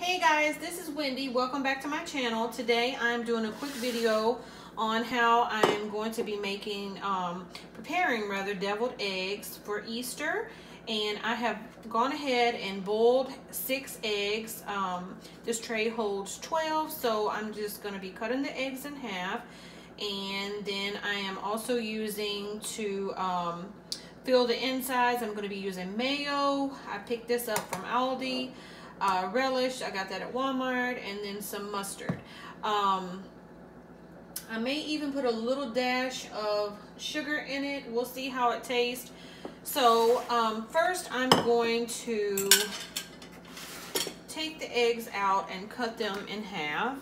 Hey guys, this is Wendy. Welcome back to my channel. Today I'm doing a quick video on how I'm going to be preparing deviled eggs for Easter. And I have gone ahead and boiled 6 eggs. This tray holds 12, so I'm just going to be cutting the eggs in half. And then I am also using to fill the insides. I'm going to be using mayo. I picked this up from Aldi. Relish, I got that at Walmart, and then some mustard. I may even put a little dash of sugar in it. We'll see how it tastes. So first I'm going to take the eggs out and cut them in half.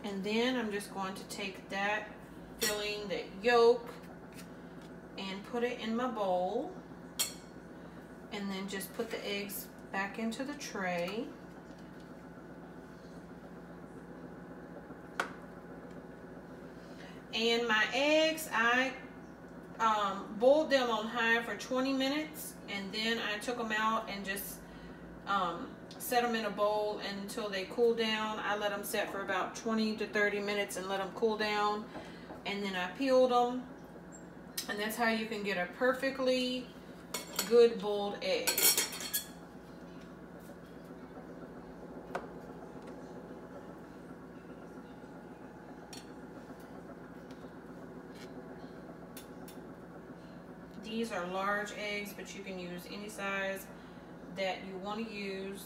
And then I'm just going to take that filling, the yolk, and put it in my bowl. And then just put the eggs back into the tray. And my eggs, I boiled them on high for 20 minutes. And then I took them out and just set them in a bowl until they cool down. I let them set for about 20 to 30 minutes and let them cool down. And then I peeled them. And that's how you can get a perfectly good boiled egg. These are large eggs, but you can use any size that you want to use.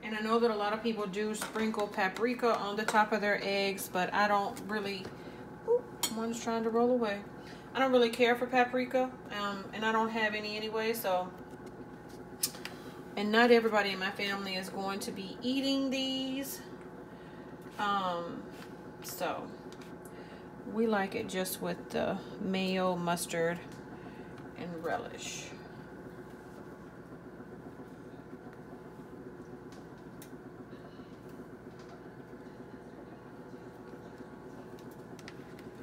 And I know that a lot of people do sprinkle paprika on the top of their eggs, but I don't really. One's trying to roll away. I don't really care for paprika, and I don't have any anyway, so. And not everybody in my family is going to be eating these. So we like it just with the mayo, mustard, and relish.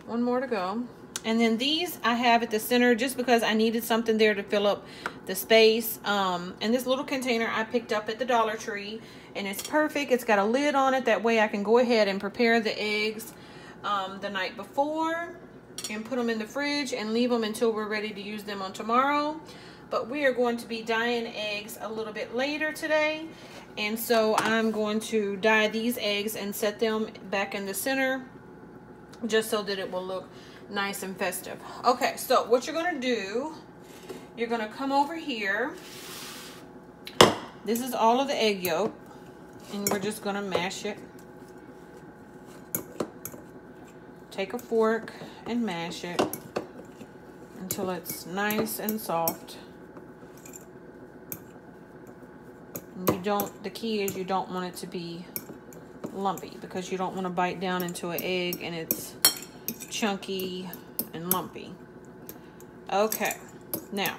One more to go. And then these I have at the center just because I needed something there to fill up the space. And this little container I picked up at the Dollar Tree, and it's perfect. It's got a lid on it. That way I can go ahead and prepare the eggs the night before and put them in the fridge and leave them until we're ready to use them on tomorrow. But we are going to be dyeing eggs a little bit later today. And so I'm going to dye these eggs and set them back in the center, just so that it will look nice and festive. Okay, so what you're gonna do, you're gonna come over here. This is all of the egg yolk, and we're just gonna mash it. Take a fork and mash it until it's nice and soft. And the key is you don't want it to be lumpy, because you don't want to bite down into an egg and it's chunky and lumpy. Okay, now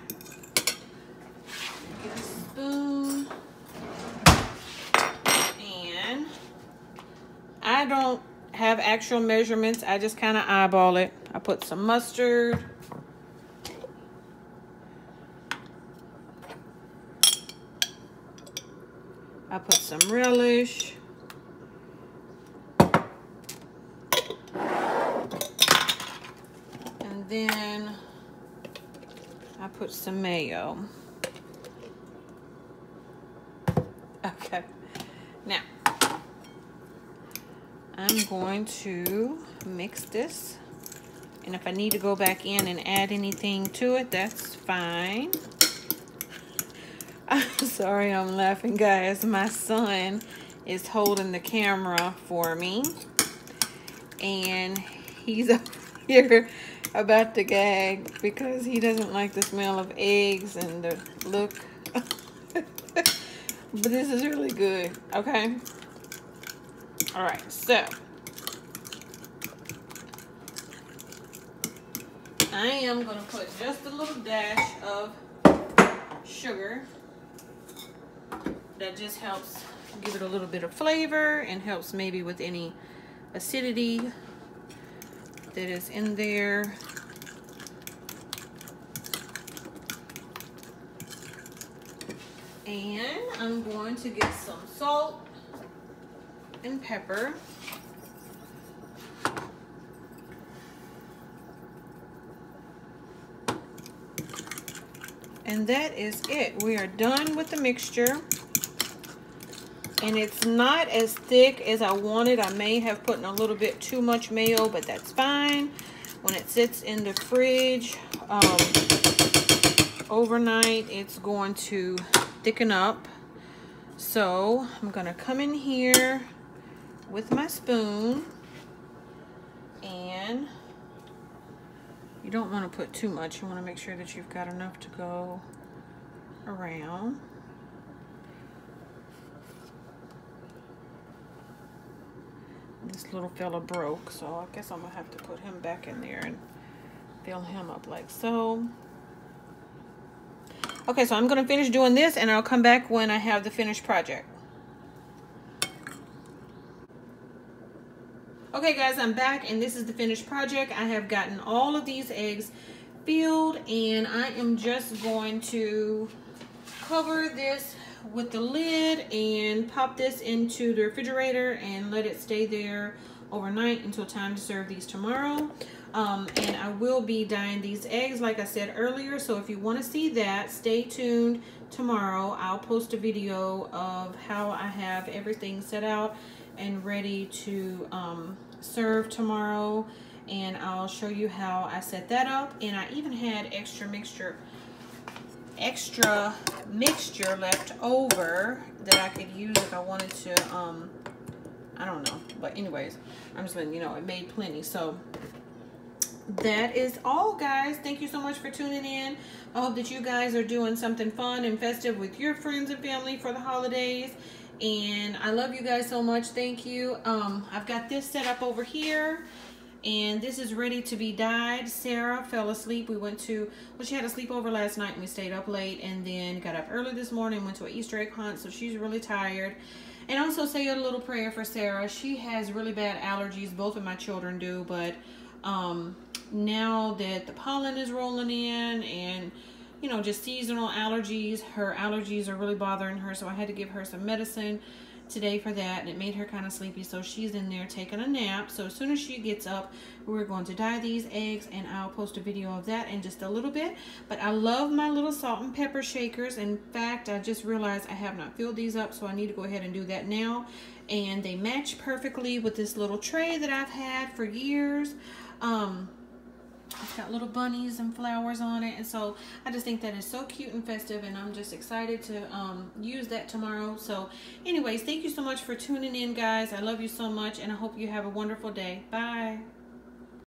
get a spoon, and I don't have actual measurements. I just kind of eyeball it. I put some mustard, I put some relish, then I put some mayo. Okay, now I'm going to mix this, and if I need to go back in and add anything to it, that's fine. I'm sorry I'm laughing, guys. My son is holding the camera for me, and he's up here about to gag because he doesn't like the smell of eggs and the look. But this is really good. Okay, all right, so I am gonna put just a little dash of sugar. That just helps give it a little bit of flavor and helps maybe with any acidity. that is in there. And I'm going to get some salt and pepper. And that is it. We are done with the mixture. And it's not as thick as I wanted. I may have put in a little bit too much mayo, but that's fine. When it sits in the fridge overnight, it's going to thicken up. So I'm gonna come in here with my spoon, and you don't want to put too much. You want to make sure that you've got enough to go around. This little fella broke, so I guess I'm gonna have to put him back in there and fill him up like so. Okay, so I'm gonna finish doing this and I'll come back when I have the finished project. Okay guys, I'm back and this is the finished project. I have gotten all of these eggs filled and I am just going to cover this with the lid and pop this into the refrigerator and let it stay there overnight until time to serve these tomorrow. And I will be dyeing these eggs like I said earlier, so if you want to see that, stay tuned. Tomorrow I'll post a video of how I have everything set out and ready to serve tomorrow, and I'll show you how I set that up. And I even had extra mixture left over that I could use if I wanted to. I don't know, but anyways, I'm just letting you know it made plenty. So that is all, guys. Thank you so much for tuning in. I hope that you guys are doing something fun and festive with your friends and family for the holidays, and I love you guys so much. Thank you. I've got this set up over here, and this is ready to be dyed. Sarah fell asleep. She had a sleepover last night and we stayed up late, and then got up early this morning, went to an Easter egg hunt, so she's really tired. And also say a little prayer for Sarah. She has really bad allergies. Both of my children do, but now that the pollen is rolling in and, you know, just seasonal allergies, her allergies are really bothering her, so I had to give her some medicine today for that, and it made her kind of sleepy, so she's in there taking a nap. So as soon as she gets up, we're going to dye these eggs, and I'll post a video of that in just a little bit. But I love my little salt and pepper shakers. In fact, I just realized I have not filled these up, so I need to go ahead and do that now. And they match perfectly with this little tray that I've had for years. It's got little bunnies and flowers on it, and so I just think that is so cute and festive, and I'm just excited to use that tomorrow. So anyways, thank you so much for tuning in, guys. I love you so much, and I hope you have a wonderful day. Bye.